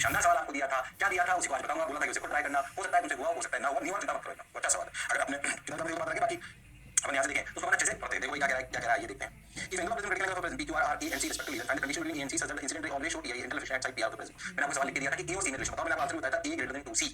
शानदार सवाल आपको दिया था, क्या दिया था उसी को आज बताऊंगा। बोला था कि उसे खुद ट्राई करना, हो सकता है तुमसे हुआ हो सकता है ना हुआ, नहीं हुआ चिंता मत करो, अच्छा सवाल है। अगर आपने कितना बात करेंगे बाकी अपन यहाँ से देखें तो उसको अच्छे से पढ़ते हैं। देखो क्या कह रहा है ये देखते हैं। If angle of present critical angle of present PQR are A and C respectively, then find the condition between A and C such that the incident ray always show TI internal efficient at side PR of the prism। मैंने आपको सवाल लिख के दिया था कि A और C में रिलेशन बताओ, मैंने आपको आंसर बताया था A greater than 2C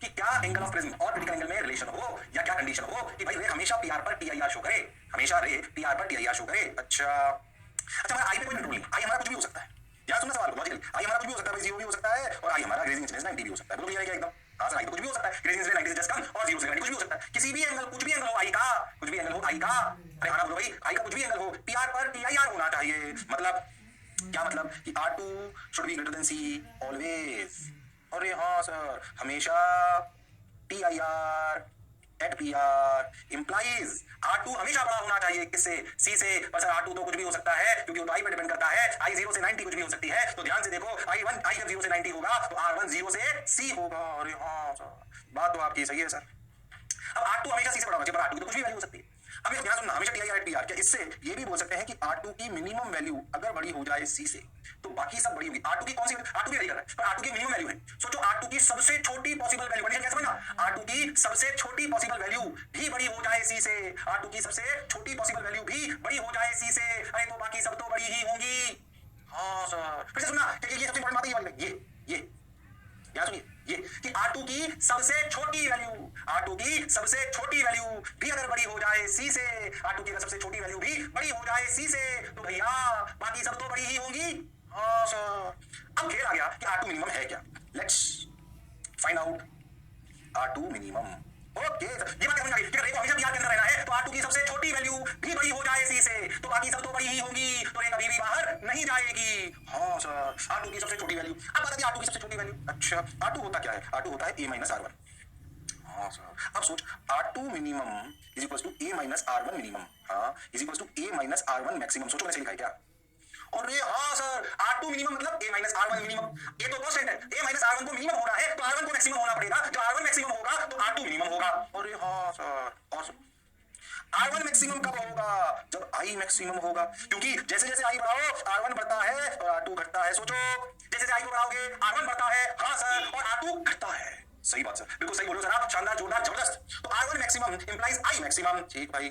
कि क्या एंगल ऑफ प्रिज्म और क्रिटिकल एंगल में रिलेशन हो या क्या कंडीशन हो कि भाई रे हमेशा पीआर पर टीआईआर शो करे, हमेशा रे पीआर पर टीआईआर शो करे। अच्छा हमारा आई पे कोई कंट्रोल नहीं, आई हमारा कुछ भी हो सकता है। यार सुनना सवाल लॉजिकली, आई हमारा कुछ भी हो सकता है, 0 भी हो सकता है और आई हमारा ग्रेजिंग इंसिडेंस 90 भी हो सकता है। बिल्कुल क्लियर है क्या एकदम? हाँ सर आई तो कुछ भी हो सकता है, ग्रेजिंग इंसिडेंस 90 से जस्ट कम और 0 से 90 कुछ भी हो सकता है। किसी भी एंगल कुछ भी एंगल हो आई का, कुछ भी एंगल हो आई का, अरे हाँ बोलो भाई आई का कुछ भी एंगल हो पीआर पर टीआईआर होना चाहिए। मतलब क्या मतलब कि R2 should be greater then C always. अरे हाँ सर हमेशा TIR at PR implies R2 हमेशा बड़ा होना चाहिए किससे? C से। पर सर R2 तो कुछ भी हो सकता है क्योंकि वो तो I पे डिपेंड करता है, I 0 से 90 कुछ भी हो सकती है। तो ध्यान से देखो I जब 0 से 90 होगा तो R1 0 से C होगा। अरे हाँ सर बात तो आपकी सही है सर। अब R2 हमेशा C से बड़ा होना चाहिए पर R2 की तो कुछ भी वैल्यू हो सकती है। अब ध्यान सुनना, हमेशा TIR at PR, क्या इससे ये भी बोल सकते हैं कि R2 की मिनिमम वैल्यू अगर बड़ी हो जाए C से तो बाकी सब बड़ी होगी। R2 की कौन सी R2 भी वैल्यू कर रहा है पर R2 की मिनिमम वैल्यू है। सोचो R2 की सबसे छोटी पॉसिबल वैल्यू, कंडीशन क्या समझना, R2 की सबसे छोटी पॉसिबल वैल्यू भी बड़ी हो जाए C से, R2 की सबसे छोटी पॉसिबल वैल्यू भी बड़ी हो जाए C से, अरे तो बाकी सब तो बड़ी ही होंगी। हाँ सर फिर से सुनना, ये सबसे इंपॉर्टेंट बात है ये वाली, ये याद सुनिए ये कि R2 की सबसे छोटी वैल्यू, R2 की सबसे छोटी वैल्यू भी अगर बड़ी हो जाए C से, R2 की अगर सबसे छोटी वैल्यू भी बड़ी हो जाए C से तो भैया बाकी सब तो बड़ी ही होंगी। हाँ सर अब खेल आ गया कि R2 मिनिमम है क्या। Let's find out R2 minimum. Okay ये बात समझ आ गई कि रे को हमेशा PR के अंदर रहना है तो R2 की सबसे छोटी वैल्यू भी बड़ी हो जाए C से तो बाकी सब तो बड़ी ही होंगी, तो रे कभी भी बाहर नहीं जाएगी। हाँ सर R2 की सबसे छोटी वैल्यू। अब बता दिया R2 की सबसे छोटी वैल्यू। अच्छा R2 होता क्या है? R2 होता है A माइनस R1। हाँ सर अब सोच R2 minimum is equals to A minus R1 minimum, हाँ is equals to A minus R1 maximum. सोचो मैंने लिखा है क्या? और ये हाँ सर R2 मिनिमम मतलब A माइनस R1 मिनिमम, ये तो कांस्टेंट है। A माइनस R1 को मिनिमम होना है तो R1 को मैक्सिमम होना पड़ेगा, जब R1 मैक्सिमम होगा तो R2 मिनिमम होगा। और ये हाँ सर और R1 मैक्सिमम कब होगा? जब I मैक्सिमम होगा, क्योंकि जैसे जैसे I बढ़ाओ R1 बढ़ता है और R2 घटता है। सोचो जैसे जैसे I को बढ़ाओगे R1 बढ़ता है, हाँ सर, और R2 घटता है। सही बात सर, बिल्कुल सही बोलो सर आप, शानदार जोरदार जबरदस्त। तो R1 maximum implies I maximum. ठीक भाई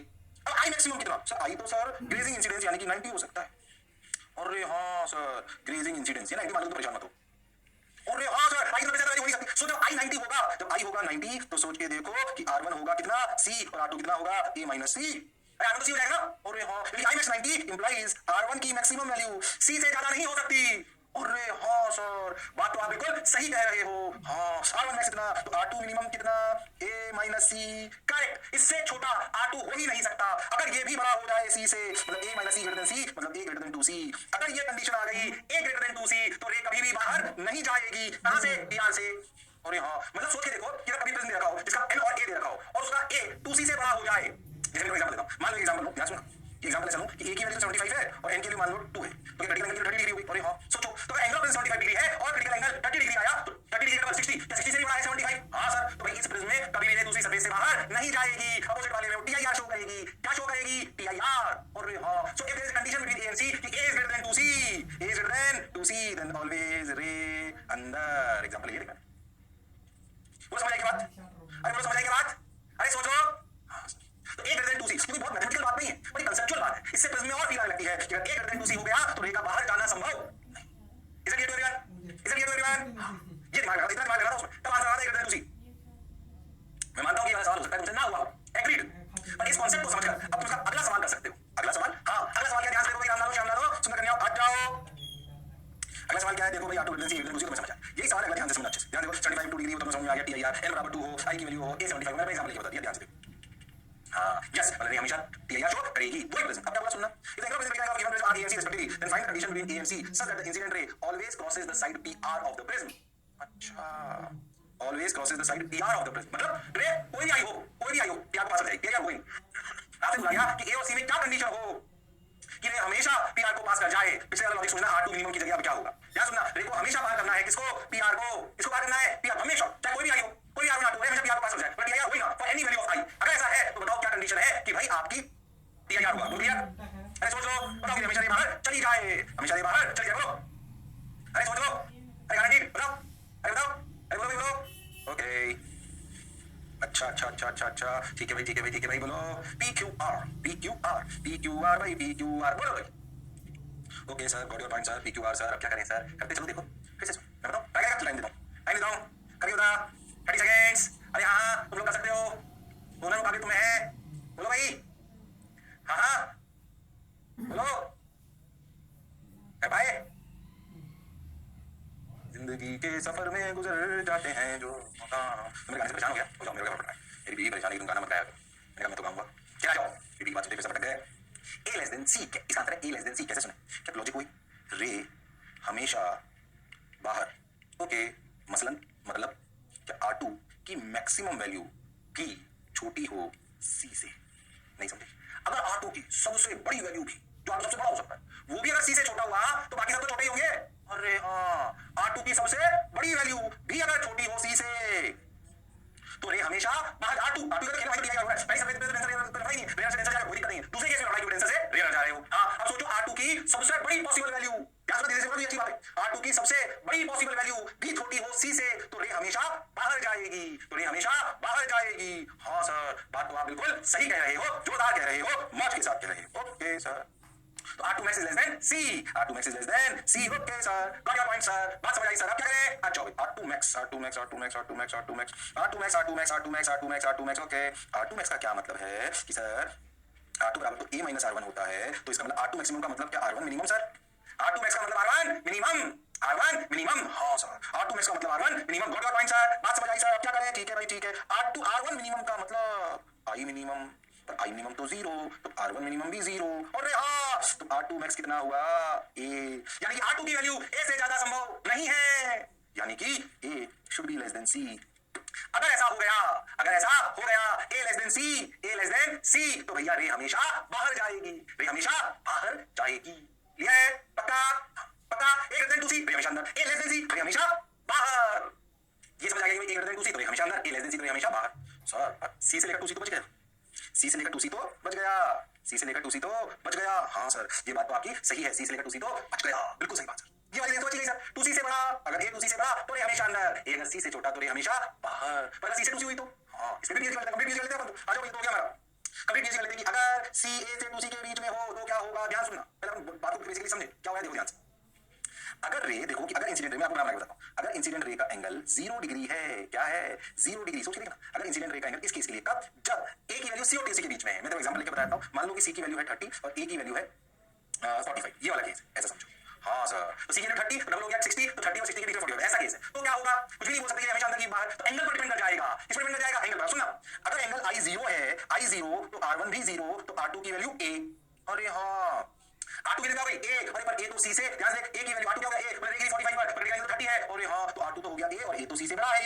अब I मैक्सिमम कितना? सर I तो सर ग्रेजिंग इंसिडेंस यानी कि 90 हो सकता है। अरे हाँ सर ग्रेजिंग इंसिडेंस ये 90 मान लो तो परेशान मत हो। अरे हाँ सर I तो ज्यादा हो नहीं सकती। सो जब I 90 होगा, जब I होगा 90 तो सोच के देखो कि R1 होगा कितना C और R2 कितना होगा A माइनस C। अरे R1 तो C हो जाएगा ना। अरे हाँ I मैक्स 90 इंप्लाइज R1 की मैक्सिमम वैल्यू C से ज्यादा नहीं हो सकती। अरे हाँ सर बात तो आप बिल्कुल सही कह रहे हो। हाँ R1 मैक्स कितना तो R2 मिनिमम कितना A माइनस C। करेक्ट, इससे छोटा R2 हो ही नहीं सकता। अगर ये भी बड़ा हो जाए C से मतलब A minus C greater than C मतलब A ग्रेटर देन 2C, अगर ये कंडीशन आ गई A ग्रेटर देन 2C तो रे कभी भी बाहर नहीं जाएगी। कहां से? PR से। अरे हाँ मतलब सोच के देखो कि कभी प्रिज्म दे रखा हो जिसका N और A दे रखा हो और उसका A 2C से बड़ा हो जाए। जैसे मैं एग्जांपल देता हूं, मान लो एग्जांपल लो, ध्यान सुनो एग्जांपल ऐसा लो कि A की वैल्यू 75 है और N की वैल्यू मान लो 2 है तो क्रिटिकल एंगल 30 डिग्री होगी। अरे हाँ सोचो तो एंगल ऑफ 75 डिग्री है और क्रिटिकल एंगल 30 डिग्री आया तो 30 डिग्री का 60 या 60 से भी बड़ा है 75। हाँ सर तो भाई इस प्रिज्म में कभी भी रे दूसरी सरफेस से बाहर नहीं जाएगी, अपोजिट वाले में वो TIR शो करेगी। क्या शो करेगी? TIR। और हाँ so if there is a condition between A and C कि A is greater than 2C, A is greater than 2C then always रे अंदर। एग्जांपल ये देखना वो समझ आई की बात? अरे वो समझ आई की बात? अरे सोचो तो A greater than 2C क्योंकि बहुत मैथमेटिकल बात नहीं है, बड़ी कंसेप्चुअल बात है। इससे प्रिज्म में और फील आने लगती है कि अगर A greater than 2C हो गया तो रे का बाहर जाना संभव नहीं। Is it clear to everyone? Is it clear to everyone? ये दिमाग लगा, इतना दिमाग लगा उसमें तब आंसर आता है A greater than 2C। मैं मानता हूं कि ये सवाल हो सकता है तुमसे ना हुआ, एग्रीड, पर इस कांसेप्ट को समझकर अब तुम इसका अगला सवाल कर सकते हो। अगला सवाल, हाँ अगला सवाल क्या? ध्यान से देखो भाई, राम लालो श्याम लालो सुंदर कन्या आ जाओ। अगला सवाल क्या है? देखो भाई R2 greater than C greater than 2C तो मैं समझ आया। यही सवाल है, ध्यान से सुनना अच्छे से। ध्यान देखो 75 2 डिग्री हो तो समझ में आ गया TIR N बराबर 2 हो, I की वैल्यू हो A 75 मैंने एग्जांपल लिख बता दिया, ध्यान से देखो। हाँ यस मतलब हमेशा TIR शो करेगी। वही प्रिज्म अब क्या बोला सुनना, if angle of prism between given prism R A and C respectively then find the condition between A and C such that the incident ray always crosses the side PR of the prism। अच्छा always crosses the side PR of the prism मतलब रे कोई भी आई हो PR को पास कर जाएगी। PR होगी आपसे बोला गया कि A और C में क्या कंडीशन हो कि रे हमेशा PR को पास कर जाए। पिछले वाला लॉजिक सोचना R2 मिनिमम की जगह अब क्या होगा। ध्यान सुनना, रे को हमेशा पार करना है किसको? PR को। किसको पार करना है? PR हमेशा, चाहे कोई भी आई हो, कोई भी R1 R2 हमेशा PR को पास कर जाए। बट TIR होगी ना for any value of I। अगर ऐसा है तो बताओ क्या कंडीशन है कि भाई आपकी TIR होगा। बोल दिया? अरे सोच लो, बताओ कि हमेशा रे बाहर चली जाए, हमेशा रे बाहर चली जाए। बोलो अरे सोच लो अरे गारंटीड बताओ, अरे बताओ, अरे बोलो भाई बोलो। ओके अच्छा अच्छा अच्छा अच्छा अच्छा ठीक है भाई ठीक है भाई ठीक है भाई बोलो P Q R P Q R P Q R भाई पी क्यू आर बोलो भाई। Okay sir got your point sir P Q R sir अब क्या करें सर करते चलो देखो फिर से मैं बताऊं टाइम देता हूं टाइम देता हूं कभी होता 30 सेकेंड्स। अरे हाँ तुम लोग कर सकते हो दोनों मुकाबले तुम्हें है बोलो भाई हाँ हाँ बोलो भाई जिंदगी के सफर में गुजर जाते हैं जो मकाम। तो मेरे गाने से परेशान हो गया हो जाओ मेरे गाना पड़ रहा है मेरी बीवी परेशान है कि तुम गाना मत गाया करो। मैंने कहा मैं तो गाऊंगा क्या जाओ बीवी बात सुनते फिर से भटक गए। ए लेस देन सी इसका आंसर है ए लेस देन सी कैसे सुने क्या लॉजिक हुई रे हमेशा बाहर ओके मसलन मतलब क्या R2 की मैक्सिमम वैल्यू भी छोटी हो C से नहीं समझे। अगर R2 की सबसे बड़ी वैल्यू भी जो R2 सबसे बड़ा हो सकता है वो भी अगर C से छोटा हुआ तो बाकी सब तो छोटे ही होंगे। अरे हाँ R2 की सबसे बड़ी वैल्यू भी अगर छोटी हो C से तो रे हमेशा बाहर R2 का तो खेल वहीं दिया गया है पहले सब आंसर नहीं रेयर से आंसर जाएगा कोई दिक्कत नहीं दूसरे केस में लड़ाई की आंसर से रेयर जा रहे हो। हां अब सोचो R2 की सबसे बड़ी पॉसिबल वैल्यू याद रखो धीरे से बोलो अच्छी बात है R2 की सबसे बड़ी पॉसिबल वैल्यू भी छोटी हो C से तो रे हमेशा बाहर जाएगी तो रे हमेशा बाहर जाएगी। हां सर बात तो आप बिल्कुल सही कह रहे हो जोरदार कह रहे हो मौज के साथ कह रहे हो ओके सर तो R2 max is less than C R2 max is less than C okay sir got your point sir बात समझ आई सर अब क्या करें अच्छा R2 max R2 max R2 max R2 max R2 max R2 max R2 max R2 max R2 max R2 max okay R2 max का क्या मतलब है कि सर R2 बराबर तो A minus R1 होता है तो इसका मतलब R2 maximum का मतलब क्या R1 minimum sir R2 max का मतलब R1 minimum R1 minimum हाँ सर R2 max का मतलब R1 minimum got your point sir बात समझ आई सर अब क्या करें ठीक है भाई ठीक है R1 minimum का मतलब I minimum पर I minimum तो 0 तो R1 minimum भी 0 और हाँ तो R2 max कितना हुआ A यानी कि R2 की वैल्यू A से ज्यादा संभव नहीं है यानी कि A should be less than C। अगर ऐसा हो गया A less than C तो भैया रे हमेशा बाहर जाएगी रे हमेशा बाहर जाएगी ये पक्का पक्का A less than 2C रे हमेशा अंदर A less than C रे हमेशा बाहर ये समझ आ गया कि A less than 2C तो रे हमेशा अंदर A less than C तो रे हमेशा बाहर सर C से लेकर 2C तो बच गया C से लेकर 2C तो बच गया C से लेकर 2C तो बच गया हाँ सर ये बात तो आपकी सही है C से लेकर 2C तो बच गया बिल्कुल सही बात सर ये वाली तो बच गई सर 2C से बड़ा अगर A 2C से बड़ा तो रे हमेशा अंदर A अगर C से छोटा तो रे हमेशा बाहर पर C से 2C हुई तो हाँ इसमें भी कंप्लीट कर लेते हैं आ जाओ ये तो हो गया हमारा कंप्लीट कर लेते हैं कि अगर C A से 2C के बीच में हो तो क्या होगा ध्यान सुनना पहले हम बात को बेसिकली समझे क्या होगा देखो ध्यान से अगर रे देखो कि अगर इंसिडेंट रे में आपको नाम बताता हूं अगर इंसिडेंट रे का एंगल 0 डिग्री है क्या है 0 डिग्री सोच के देखना अगर इंसिडेंट रे का एंगल इस केस के लिए कब जब A की वैल्यू C और T के बीच में है मैं तो एग्जांपल लेके बताता हूं मान लो कि C की वैल्यू है 30 और A की वैल्यू है 45 ये वाला केस ऐसा समझो हाँ सर तो C की वैल्यू 30 डबल हो गया 60 तो 30 और 60 के बीच में 40 होगा ऐसा केस है तो क्या होगा कुछ भी नहीं बोल सकते कि हमेशा अंदर की बाहर तो एंगल पर डिपेंड कर जाएगा इस पर डिपेंड कर जाएगा एंगल पर सुनना अगर एंगल I0 है I0 तो R1 भी 0 तो R2 की वैल्यू A अरे हाँ R2 की वैल्यू क्या हो गई A और पर A तो C से ध्यान से A की वैल्यू R2 क्या हो गया A पर A की 45 पर A की वैल्यू 30 है और हां तो R2 तो हो गया A और A तो C से बड़ा है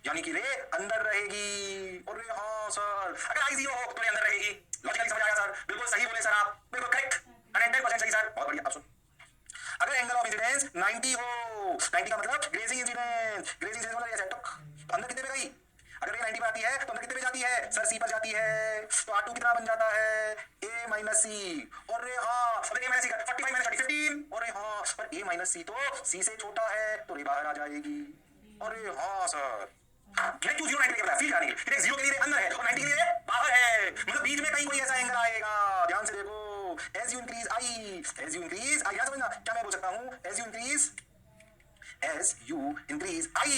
यानी कि रे अंदर रहेगी और रे हां सर अगर I0 हो तो रे अंदर रहेगी लॉजिकली समझ आया सर बिल्कुल सही बोले सर आप बिल्कुल करेक्ट 100% सही सर बहुत बढ़िया अब सुन अगर एंगल ऑफ इंसिडेंस 90 हो 90 का मतलब ग्रेजिंग इंसिडेंस मतलब ये सेट तो अंदर कितने पे गई अगर ये 90 पे आती है तो अंदर कितने पे जाती है सर C पर जाती है तो R2 कितना बन जाता है A minus C और रे हाँ अगर A minus C का 45 minus 30 15 और रे हाँ पर A minus C तो C से छोटा है तो रे बाहर आ जाएगी और रे हाँ सर मैं क्यों 0 90 के बताया फील करने के लिए 0 के लिए अंदर है और 90 के लिए बाहर है मतलब बीच में कहीं कोई ऐसा एंगल आएगा ध्यान से देखो as you increase I क्या समझना क्या मैं बोल सकता हूँ as you increase I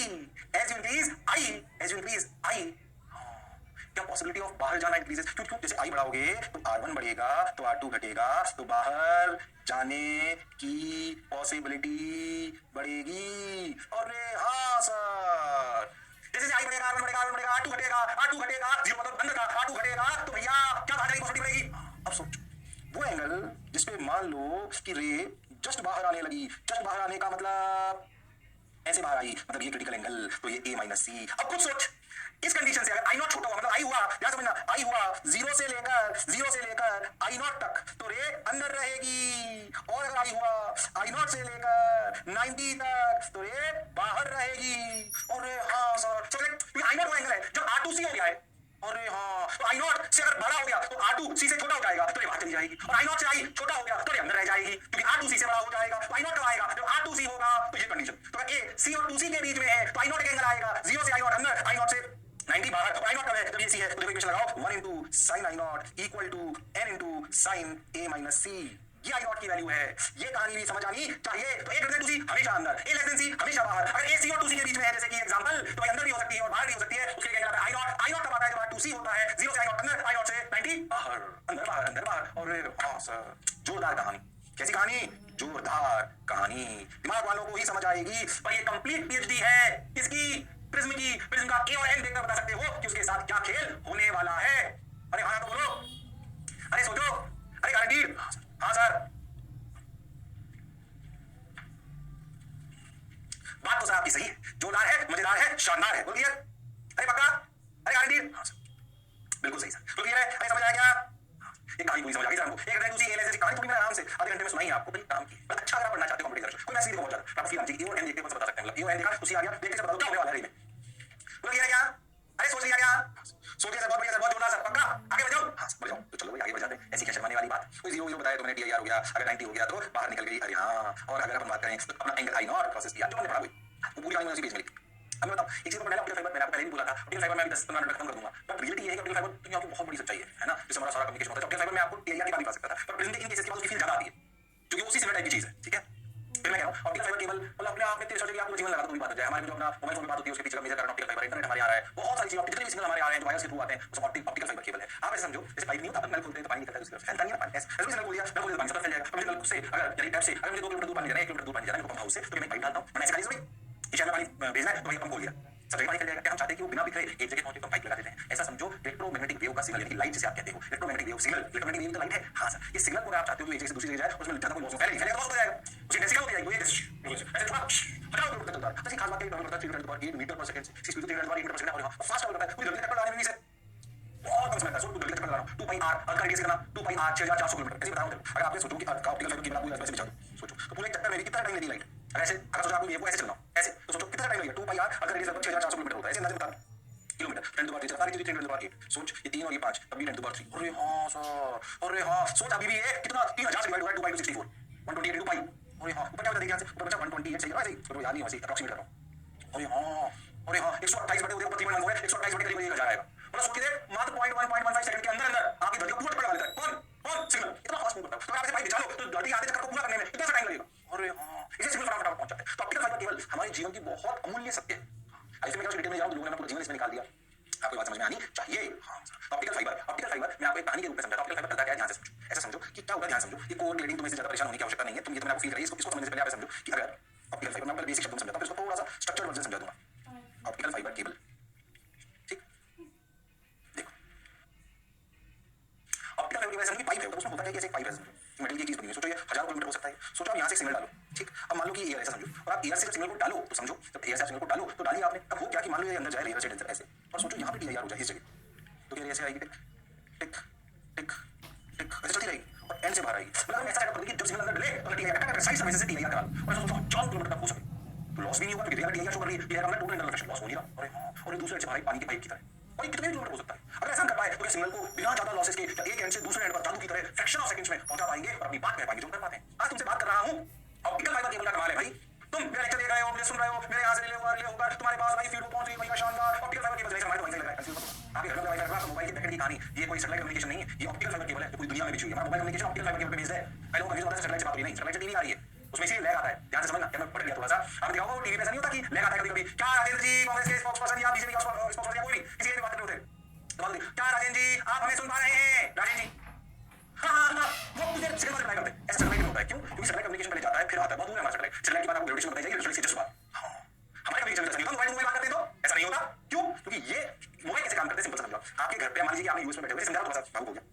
क्या पॉसिबिलिटी ऑफ बाहर जाना इंक्रीजेस क्यों जैसे I बढ़ाओगे तो R1 बढ़ेगा तो R2 घटेगा तो बाहर जाने की पॉसिबिलिटी बढ़ेगी और हाँ सर जैसे I बढ़ेगा R1 बढ़ेगा R2 घटेगा 0 मतलब अंदर का R2 घटेगा तो भैया क्या बाहर जाने की पॉसिबिलिटी बढ़ेगी। अब सोचो वो एंगल जिसपे मान लो कि रे जस्ट बाहर आने लगी जस्ट बाहर आने का मतलब ऐसे बाहर आई मतलब ये क्रिटिकल एंगल तो ये A minus C अब खुद सोच इस कंडीशन से अगर I नॉट छोटा हुआ मतलब I हुआ ध्यान समझना I हुआ 0 से लेकर I नॉट तक तो रे अंदर रहेगी और अगर I हुआ I नॉट से लेकर 90 तक तो रे बाहर रहेगी और रे हाँ सर I नॉट वो एंगल है जब R2C हो गया है अरे हाँ, तो आई नॉट से अगर बड़ा हो गया तो आर टू सी से छोटा हो जाएगा तो ये बाहर चली जाएगी, और आई नॉट से आई छोटा हो गया तो ये अंदर रह जाएगी, क्योंकि आर टू सी से बड़ा हो जाएगा तो आई नॉट कब आएगा जब आर टू सी होगा। तो ये कंडीशन, तो ए सी और टू सी के बीच में है तो आई नॉट के अंदर आएगा, 0 से आई नॉट अंदर, आई नॉट से 90 बाहर, तो आई नॉट कब है जब ये सी है। तो देखो इक्वेशन लगाओ, 1 into sin i not equal to n into sin a minus c, ये आई नॉट की वैल्यू है। ये कहानी भी समझ आनी चाहिए। तो ए ग्रेटर टू सी हमेशा अंदर, ए लेस देन सी हमेशा बाहर। अगर ए सी और टू सी के बीच में है जैसे कि एग्जांपल, तो भाई अंदर भी हो सकती है और बाहर भी हो सकती है। उसके लिए क्या कहलाता है आई नॉट कब आता है जब टू सी होता है, 0 से आई नॉट अंदर, आई नॉट से 90 बाहर, अंदर बाहर अंदर बाहर। और हाँ सर, जोरदार कहानी। कैसी कहानी? जोरदार कहानी, दिमाग वालों को ही समझ आएगी। पर ये कंप्लीट पीएचडी है किसकी? प्रिज्म की। प्रिज्म का ए और एन देखकर बता सकते हो कि उसके साथ क्या खेल होने वाला है। अरे हाँ तो बोलो, अरे सोचो, अरे गारंटीड। हाँ सर, बात तो सर आपकी सही है, जोरदार है, मजेदार है, शानदार है। बोलिए, अरे पक्का, अरे गारंटीड। हाँ सर, बिल्कुल सही सर, तो क्लियर है। अरे समझ आया क्या? एक कहानी पूरी समझ आ गई सर हमको। एक दूसरी एल ऐसी कहानी पूरी मैंने आराम से आधे घंटे में सुनाई है आपको। बड़ी काम की, बस अच्छा अगर पढ़ना चाहते हो कॉम्पिटिशन कोई मैसेज देखो बहुत ज्यादा आपको फील आती है। और एन देखते हो बता सकते हैं, मतलब ये एन देखा उसी आ गया, देखते से बता दो क्या होने वाला है में। बोलो क्लियर है क्या? अरे सोच लिया क्या? सोचिए सर, बहुत बढ़िया सर, बहुत जोरदार सर, पक्का आगे बढ़ जाओ। हाँ बढ़ जाओ, तो चलो भाई आगे बढ़ जाते हैं। ऐसी क्या शर्माने वाली बात, कोई 0 बताया तो मैंने टीआईआर हो गया, अगर 90 हो गया तो बाहर निकल गई। अरे हाँ, और अगर अपन बात करें तो अपना एंगल आई नॉट क्रॉसेस किया, जो हमने पढ़ा वो पूरी कहानी उसी पेज में लिखी। अब मैं बताऊं एक चीज को, मैंने ऑप्टिकल फाइबर मैंने आपको पहले भी बोला था, ऑप्टिकल फाइबर में अभी 10-15 मिनट खत्म कर दूंगा। बट रियलिटी ये है कि ऑप्टिकल फाइबर दुनिया की बहुत बड़ी सच्चाई है ना, जिससे हमारा सारा कम्युनिकेशन होता है। ऑप्टिकल फाइबर में आपको टीआईआर की बात कर सकता था, पर प्रिज्म के इन केसेस के बाद उसकी फील ज्यादा आती है, क्योंकि उसी सिमिलर टाइप की चीज है। ठीक है, फिर मैं कह रहा हूं ऑप्टिकल फाइबर केबल मतलब अपने आप में तेरे सोचे कि आपको जीवन लगा तो भी बात हो जाए। हमारे जो अपना मोबाइल फोन में बात होती है उसके पीछे का मेजर कारण ऑप्टिकल फाइबर, इंटरनेट हमारे आ रहा है, बहुत सारी चीजें ऑप्टिकल सिग्नल हमारे आ रहे हैं जो वायर्स के थ्रू आते हैं, वो सब ऑप्टिकल फाइबर केबल है। आप ऐसे समझो जैसे पाइप नहीं होता, अपन नल खोलते हैं तो पानी निकलता है, उसकी तरफ फैलता नहीं है पानी, ऐसे नल खोल दिया, नल खोल दिया पानी सब फैल जाएगा। तो मुझे नल से अगर यानी टैप से अगर मुझे 2 किलोमीटर दूर पानी जाना है, 1 किलोमीटर दूर पानी जाना है, पंप हाउस से, तो मैं पाइप डालता हूं, मैंने ऐसे करी भाई इस में पानी भेजना है तो मैं पंप खोल दिया, सब जगह पानी फैल जाएगा। क्या हम चाहते हैं कि वो बिना बिखरे एक जगह पहुंचे तो पाइप लगा देते हैं। ऐसा समझो इलेक्ट्रोमैग्नेटिक वेव का सिग्नल, यानी लाइट जिसे आप कहते हो, electromagnetic wave signal, electromagnetic wave तो लाइट है। हाँ सर, ये सिग्नल को अगर आप चाहते हो कि एक जगह से दूसरी जगह जाए, उसमें ज्यादा कोई लॉस हो फैलेगा तो लॉस हो जाएगा, उसकी इंटेंसिटी हो जाएगी, ऐसे थोड़ा हटाओ किलोमीटर चलता है। तो खास बात है डबल करता है 3 मीटर पर सेकंड, 6 स्पीड 3 मीटर पर सेकंड, और फास्ट ट्रैवल करता है। कोई जल्दी टक्कर लगाने में भी से बहुत कम समय लगता है। सो तू जल्दी टक्कर लगा रहा हूं 2 पाई आर अर्थ का रेडियस करना 2 पाई आर 6400 किलोमीटर, ऐसे बता रहा हूं। अगर आप ये सोचो कि अर्थ का ऑप्टिकल फाइबर केबल आपको ऐसे बिछा दो, सोचो तो पूरे चक्कर में कितना टाइम लगेगी लाइट। अगर ऐसे अगर सोचो आपको ये को ऐसे चलना ऐसे, तो सोचो कितना टाइम लगेगा। 2 पाई आर अर्थ का रेडियस लगभग 6400 किलोमीटर होता है, ऐसे अंदाजे बता किलोमीटर 10 टू 3 सारी चीजें 10 टू 8। सोच ये 3 और ये 5 तब भी 10 टू 3। अरे हां सर, अरे हां सोच अभी भी ये कितना 3000 से डिवाइड हुआ है 2 पाई 64 128 into 2 पाई। अरे हां ऊपर क्या होता है ध्यान से, ऊपर बचा 128 सही है ऐसे ही, तो याद नहीं वैसे अप्रॉक्सीमेट कर रहा हूं। अरे हां 128 बटे ऊपर 3 हो गया, 128 बटे करीब 1000 आएगा। मतलब सोच के देख मात्र 0.1.15 सेकंड के अंदर अंदर आपकी धरती को पूरा टक्कर लगा देता है। कौन सिग्नल इतना फास्ट मूव करता है। तो आप ऐसे पाइप बिछा लो तो धरती आधे चक्कर को पूरा करने में कितना सा टाइम लगेगा। अरे हां इसे सिग्नल फटाफट पहुंच जाते हैं। तो ऑप्टिकल फाइबर केबल हमारे जीवन की बहुत अमूल्य सत्य है। ऐसे में क्या डिटेल में जाऊं तो लोगों ने पूरा जीवन इसमें निकाल दिया, आपको बात समझ में आनी चाहिए। हाँ ऑप्टिकल फाइबर मैं आपको एक कहानी के रूप में समझाता हूं। ऑप्टिकल फाइबर करता क्या है, ध्यान से समझो। ऐसा समझो कि क्या होगा, ध्यान समझो। ये कोड ग्लेडिंग तुम्हें से ज्यादा परेशान होने की आवश्यकता नहीं है, तुम ये तो मैंने आपको फील कराई, इसको समझने से पहले आप समझो कि अगर ऑप्टिकल फाइबर, मैं पहले बेसिक शब्दों में समझाता हूं, फिर इसको थोड़ा सा स्ट्रक्चर्ड वर्जन समझा दूंगा। ऑप्टिकल फाइबर केबल, ठीक देखो ऑप्टिकल फाइबर केबल पाइप है, तो उसमें होता है कि ऐसे एक पाइप है मेटल की चीज बनी है। सोचो ये हजारों किलोमीटर हो सकता है। सोचो आप यहाँ से सिग्नल डालो, ठीक। अब मान लो कि एयर ऐसा समझो, और आप एयर से सिग्नल को डालो तो समझो जब एयर से सिग्नल को डालो तो डालिए आपने, अब हो क्या कि मान लो ये अंदर जाए एयर से ऐसे, और सोचो यहाँ पे टीआईआर हो जाए इस जगह, तो क्या ऐसे आएगी टिक टिक टिक टिक ऐसे चलती रहेगी और एंड से बाहर आएगी। मतलब हम ऐसा सेटअप करेंगे कि जब सिग्नल अंदर डले तो टीआईआर साइड सर्विस से टीआईआर करा लो, और सोचो 4 किलोमीटर तक हो सके तो लॉस भी नहीं होगा, क्योंकि टीआईआर शो कर रही है, टीआईआर का टोटल इंटरनल रिफ्लेक्शन लॉस हो नहीं रहा। अरे हां, और दूसरे से बाहर पानी की पाइप की तरह कोई कितने किलोमीटर हो सकता है। अगर ऐसा कर पाए तो सिग्नल को बिना ज्यादा लॉसेस के एक एंड से दूसरे एंड पर जादू की तरह फ्रैक्शन ऑफ सेकंड्स में पहुंचा पाएंगे और अपनी बात कह पाएंगे जो कर पाते हैं। आज तुमसे बात कर रहा हूं, ऑप्टिकल फाइबर केबल का कमाल है भाई। तुम मेरा लेक्चर देख रहे हो, मुझे सुन रहे हो, मेरे यहां से ले होकर तुम्हारे पास भाई फीड पहुंच गई, भाई शानदार। ऑप्टिकल फाइबर केबल जैसे हमारे वाईफाई लग रहा है, आपके घर में वाईफाई लग रहा है, मोबाइल की पैकेट की कहानी, ये कोई सैटेलाइट कम्युनिकेशन नहीं है, ये ऑप्टिकल फाइबर केबल है जो पूरी दुनिया में बिछी हुई है। हमारा mobile communication optical fibre cable पे बेस्ड है। कई लोग कंफ्यूज होते हैं सैटेलाइट से बात हो रही नहीं, सैटेलाइट से टीवी आ रही है, उसमें इसीलिए लैग आता है। ध्यान से समझना, क्या मैं पढ़ लिया थोड़ा सा, आप दिखाओ टीवी पे ऐसा नहीं होता कि लैग आता है कभी-कभी। क्या राजेंद्र जी कांग्रेस के स्पोक्सपर्सन या बीजेपी का स्पोक्सपर्सन या कोई भी इसी के बात कर रहे होते हैं, क्या राजेंद्र जी आप हमें सुन पा रहे हैं? राजेंद्र जी हाँ वो मुझे सिग्नल रिप्लाई करते हैं। ऐसा सैटेलाइट होता है, क्यों? क्योंकि सैटेलाइट कम्युनिकेशन पहले जाता है फिर आता है, बहुत दूर है हमारा सैटेलाइट। सैटेलाइट की बात आपको ग्रेविटेशन बताई जाएगी, सैटेलाइट से जस्ट बात। हां हमारे कम्युनिकेशन ऐसा नहीं होता, मोबाइल बात करते हैं तो ऐसा नहीं होता। क्यों? क्योंकि ये मोबाइल कैसे काम करते हैं, सिंपल समझो। आपके घर पे मान लीजिए कि आप यूएस में बैठे हुए, समझा रहा हूं, थोड़ा सा भावुक हो गया।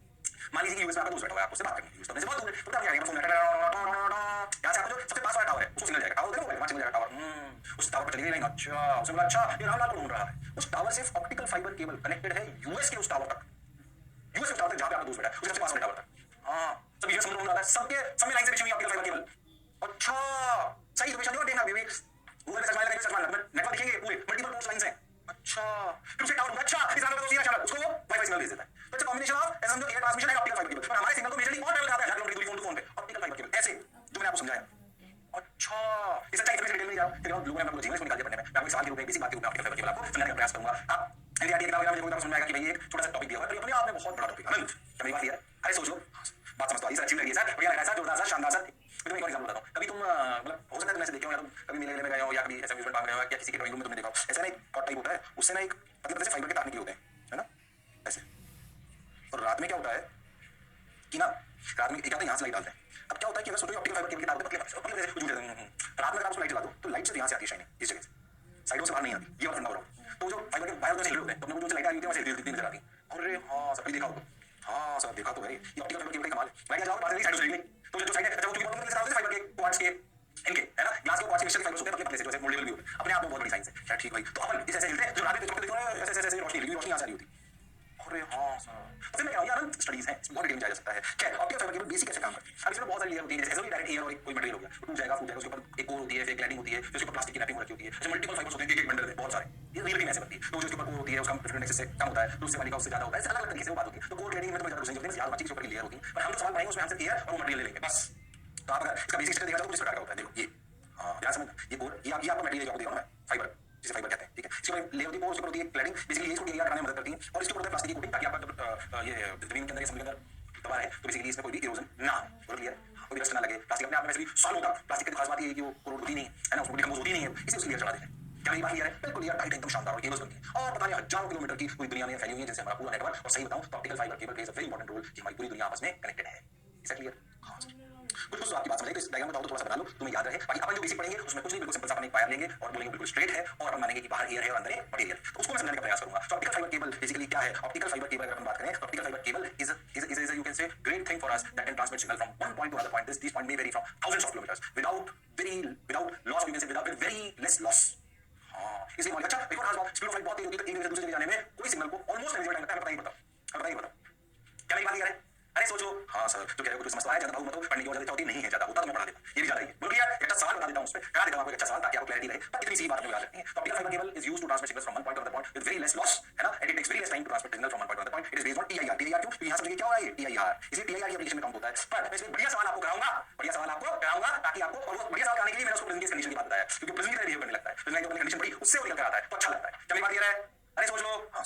मान लीजिए कि यूएस में आपका दोस्त बैठा हुआ है, आपसे बात करनी है, यूएस में से बहुत दूर है, पता नहीं आएगा फोन यहाँ से आपको जो सबसे पास वाला टावर है उसको सिग्नल जाएगा, टावर देखो वहां से जाएगा टावर, उस टावर पर चली गई लाइन। अच्छा उसने बोला अच्छा ये रामलाल को ढूंढ रहा है, उस टावर से ऑप्टिकल फाइबर केबल कनेक्टेड है यूएस के उस टावर तक, यूएस के टावर तक जहां पे आपका दोस्त बैठा है, उसके सबसे पास वाले टावर तक। हां सब यूएस में ढूंढ रहा है, सबके सब लाइन से बिछी हुई ऑप्टिकल फाइबर केबल। अच्छा सही लोकेशन देखो, देखना बेबी गूगल पे सर्च मारना, नेटवर्क दिखेंगे पूरे मल्टीपल पोस्ट लाइंस हैं, अच्छा, फिर उसे टावर दूंगा। अच्छा, इस राउटर को सीधा चला उसको वाईफाई सिग्नल भेज देता है। तो इट्स अ कॉम्बिनेशन ऑफ, ऐसा समझो air transmission and optical fibre cable. पर हमारे सिग्नल को मेजरली और ट्रैवल कराता है हर किलोमीटर दूरी फोन टू फोन पे ऑप्टिकल फाइबर केबल, ऐसे जो मैंने आपको समझाया। अच्छा, इस अच्छा इसमें डिटेल में जाओ, फिर लोगों ने आपको जीवन को निकाल दिया पढ़ने में। मैं आपको सवाल के रूप में बेसिक बात के रूप में ऑप्टिकल फाइबर केबल आपको समझाने का प्रयास करूंगा। आप एनसीईआरटी की किताब में मुझे समझ में आएगा कि भाई एक छोटा सा टॉपिक दिया हुआ है, पर अपने आप में बहुत बड़ा टॉपिक है। अनंत, क्या मेरी बात क्लियर है? अरे सोचो, बात समझ तो आई सर, अच्छी लगी है सर, बढ़िया लगा सर, जोरदार सर, शानदार सर। मैं तुम्हें एक और एग्जांपल बताता हूँ। कभी तुम मतलब हो सकता है तुम ऐसे देखे हो, या तुम कभी मेले में गए हो, या कभी ऐसे अम्यूजमेंट पार्क में गए हो, या किसी के ड्राइंग रूम में तुमने देखा हो, ऐसा ना एक कॉट टाइप होता है, उससे ना एक मतलब जैसे फाइबर के तार निकले होते हैं, है ना, ऐसे। और रात में क्या होता है कि ना, रात में क्या होता है, यहाँ से लाइट डालते हैं। अब क्या होता है कि अगर सोचो ऑप्टिकल फाइबर केबल के तार होते हैं पतले जैसे कुछ रात में अगर आप उसको लाइट जला दो तो लाइट सिर्फ यहाँ से आती है, शाइनिंग इस जगह से, साइडों से बाहर नहीं आती। ये वाला ठंडा हो रहा है, तो जो फाइबर के वायर होते हैं हिल होते हैं, तो अपने को जो लाइट आ रही होती है वैसे हिलती नजर आती है। अरे हाँ सर, देखा होगा, हाँ सर देखा तो है, ये ऑप्टिकल फाइबर केबल का कमाल है। लाइट जलाओ, बाहर से साइडों से निकले, तो जो साइड है, अच्छा वो चूंकि बहुत पतले फाइबर के क्वार्ट्ज के इनके, है ना, ग्लास के क्वार्ट्ज के मिक्सचर के फाइबर होते हैं पतले पतले से, जो ऐसे मोल्डेबल भी होते हैं, अपने आप में बहुत बड़ी साइंस है। क्या ठीक भाई, तो अपन इस ऐसे हिलते हैं, जो रात में देखो ऐसे ऐसे रोशनी हिलती है, रोशनी यहाँ से आ रही होती है। अरे हाँ सर, तो फिर मैं क्या यार स्टडीज हैं, बहुत डिटेल में जाया जा सकता है। क्या ऑप्टिकल फाइबर केबल बेसिक कैसे काम करती है? अब इसमें बहुत सारी लेयर होती है, जैसे भी डायरेक्ट एयर और एक कोई मटेरियल हो गया, टूट जाएगा, फूट जाएगा, उसके ऊपर एक कोर होती है, फिर क्लैडिंग होती है, फिर उसके ऊपर प्लास्टिक की रैपिंग रखी होती है, जैसे मल्टीपल फाइबर्स होते हैं, एक बंडल में बहुत सारे, ये रियल में ऐसे बनती है। तो जो उसके ऊपर कोर होती है उसका डिफरेंट एक्सेस से कम होता है, तो उससे वाली का उससे ज्यादा होता है, अलग अलग तरीके से वो बात होती है। तो कोर क्लैडिंग में तो ज्यादा कुछ नहीं होती है, याद मची के ऊपर की लेयर होती है, पर हम जो सवाल बनाएंगे उसमें हम सिर्फ एयर और वो मटेरियल ले लेंगे बस। तो आप अगर इसका बेसिक स्ट्रक्चर देखा तो कुछ प्रकार का होता है, देखो ये, हाँ ध्यान समझना, ये कोर, ये आपका मटेरियल आपको देखा मैं, फाइबर जिसे फाइबर कहते हैं, ठीक है। इसके ऊपर लेयर होती है, उसके ऊपर होती है क्लैडिंग, बेसिकली ये इसको टेरिया बनाने में मदद करती है, और इसके ऊपर होता है प्लास्टिक की कोटिंग, ताकि आपका ये जमीन के अंदर या समुद्र के अंदर दबा है, तो बेसिकली इसमें कोई भी इरोजन ना हो, क्लियर, कोई रस्ट ना लगे। प्लास्टिक अपने आप में वैसे भी सालों तक, प्लास्टिक की खास बात ये है कि वो कोरोड होती नहीं है ना, उसको डिकम्पोज होती नहीं है, इसे उसकी लेयर चढ़ा देते हैं। क्या मेरी बात क्लियर है? बिल्कुल यार, टाइट एकदम शानदार और केबल्स बनती है, और पता नहीं हजारों किलोमीटर की पूरी दुनिया में फैली हुई है, जैसे हमारा पूरा नेटवर्क। और सही बताऊं तो optical fibre cable plays a very important role कि हमारी पूरी दुनिया आपस में कनेक्टेड है। Is clear? हाँ कुछ कुछ आपकी बात समझ, तो इस डायग्राम बताओ तो थोड़ा सा बना लो, तुम्हें याद रहे। बाकी अपन जो बेसिक पढ़ेंगे उसमें कुछ नहीं, बिल्कुल सिंपल सा अपन एक वायर लेंगे और बोलेंगे बिल्कुल स्ट्रेट है, और अपन मानेंगे कि बाहर एयर है और अंदर है मटेरियल, तो उसको मैं समझाने का प्रयास करूंगा। तो ऑप्टिकल फाइबर केबल बेसिकली क्या है? ऑप्टिकल फाइबर केबल अगर अपन बात करें तो optical fibre cable is you can say great thing for us that can transmit signal from one point to other point. This point may very from thousands of kilometres without loss, you can say without very less loss. हाँ इसलिए अच्छा, एक और खास बात, speed of light बहुत तेज होती है, तो एक जगह से दूसरी जगह जाने में कोई सिग्नल को ऑलमोस्ट टाइम लगता है। बताइए बताओ, क्या मेरी बात क्लियर है? अरे सोचो, हाँ सर जो कह रहे हो कुछ समझ तो आया, ज्यादा मत पढ़ने की और ज्यादा होती नहीं है, ज्यादा होता तो मैं पढ़ा देता, ये भी ज्यादा ही है। बोलिए यार, एक अच्छा सवाल बता देता हूं, उस पे करा देता हूं आपको एक अच्छा सवाल, ताकि आपको क्लैरिटी रहे, पर इतनी सी बात में याद रखनी है। तो optical fibre cable is used to transmit signals from one point to other point with very less loss, है ना, and it takes very less time to transmit signal from one point to other point. It is based on TIR. TIR क्यों? क्योंकि यहां समझिए क्या हो रहा है, टीआईआर, इसे टीआईआर की एप्लीकेशन में काउंट होता है। पर मैं इसमें बढ़िया सवाल आपको कराऊंगा, ताकि आपको, और वो बढ़िया सवाल कराने के लिए मैंने उसको प्रेजेंट कंडीशन की बात बताया, क्योंकि प्रेजेंट की बिहेव करने लगता है, प्रेजेंट की कंडीशन बड़ी उससे वो निकल कर आता है, तो अच्छा लगता है। क्या मेरी बात क्लियर है? अरे सोच लो, हाँ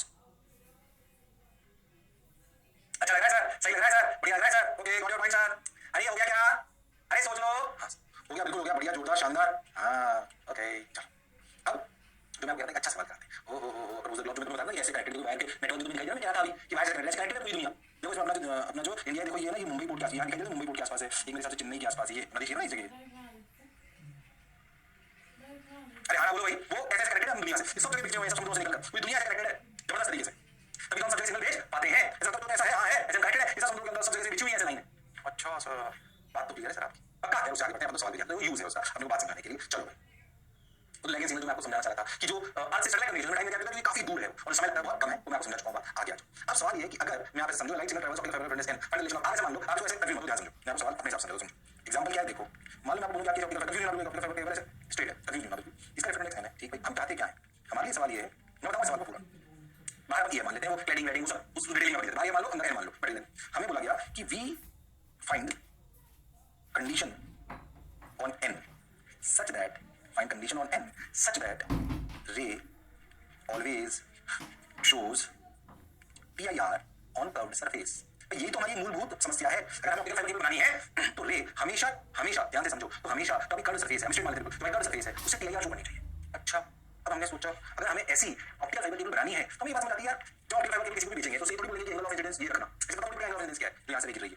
अच्छा लग रहा है सर, सही लग रहा है सर, बढ़िया लग रहा है sir, okay got your point sir. अरे हो गया क्या? अरे सोच लो, हाँ हो गया, बिल्कुल हो गया, बढ़िया, जोरदार, शानदार, हाँ ओके चलो। अब तो मैं आपको कहता है अच्छा सवाल कराते हैं। ओ हो अगर उस ब्लॉक में तुम्हें बताया ना ऐसे कनेक्टेड वायर के नेटवर्क में तुम्हें दिखाई दे रहा है क्या था अभी कि वायर से कनेक्टेड है पूरी दुनिया। देखो इसमें अपना जो इंडिया देखो, ये ना, ये मुंबई पोर्ट के आसपास, यहाँ दिखाई दे रहा है, मुंबई पोर्ट के आसपास है, एक मेरे हिसाब से चेन्नई के आसपास, ये नदी है ना इस जगह। अरे हाँ बोलो भाई, वो कैसे कनेक्टेड है हम दुनिया से, इस सब जगह पिक्चर में, सब समुद्रों से निकलकर पूरी दुनिया से कनेक्टेड है जबरदस्त तरीके से। तभी तो हम सब जगह सिग्नल भेज पाते हैं, ऐसा तो ऐसा है, हाँ है, ऐसे कनेक्टेड है, इस समुद्र के अंदर सब जगह से बिछी हुई है ऐसे लाइन। अच्छा सर, बात तो क्लियर है सर आपकी, पक्का है, उससे आगे बढ़ते हैं, तो सवाल भी करते हैं, यूज है उसका अपने को बात समझाने के लिए। चलो भाई, तो लेकिन सिग्नल जो मैं आपको समझाना चाह रहा था कि जो आज से सैटेलाइट कम्युनिकेशन में टाइम में क्या होता है, काफी दूर है और समय लगता है बहुत कम है, वो मैं आपको समझा चुका हूं, आगे आ जाओ। अब सवाल ये है कि अगर मैं आप समझो light signal travels optical fibre friends can find relation of r, ऐसे मान लो आप जो ऐसे कभी मत ध्यान समझो, मैं आपको सवाल अपने हिसाब से समझो। एग्जांपल क्या है देखो, मान लो मैं आपको बोलूं कि ऑप्टिकल फाइबर केबल ऐसे स्ट्रेट है, कभी नहीं बिल्कुल, इसका रेफरेंस है ठीक भाई, हम चाहते क्या है, हमारे लिए सवाल ये है, मैं बताऊं सवाल को पूरा, बाहर ये मान लेते हैं वो क्लैडिंग वेडिंग उस डिटेलिंग में बाहर ये मान लो, अंदर मान लो, बट हमें बोला गया कि we find condition on n such that find condition on n such that ray always shows PIR on curved surface। यही तो हमारी मूलभूत समस्या है। अगर हमें ऑप्टिकल फाइबर केबल बनानी है तो रे हमेशा हमेशा ध्यान से समझो, तो हमेशा तो अभी कर्व्ड सरफेस है, हम स्ट्रेट मान लेते हैं, तो कर्व्ड सरफेस है, उससे PIR शो करनी चाहिए। अच्छा, अब हमने सोचा अगर हमें ऐसी ऑप्टिकल फाइबर केबल बनानी है तो हमें ये बात समझ आती है यार, जो ऑप्टिकल फाइबर केबल किसी को भी बेचेंगे तो सही थोड़ी बोलेंगे कि एंगल ऑफ इंसिडेंस ये रखना, इसका पता नहीं एंगल ऑफ इंसिडेंस क्या है, तो यहां से गिर रही है,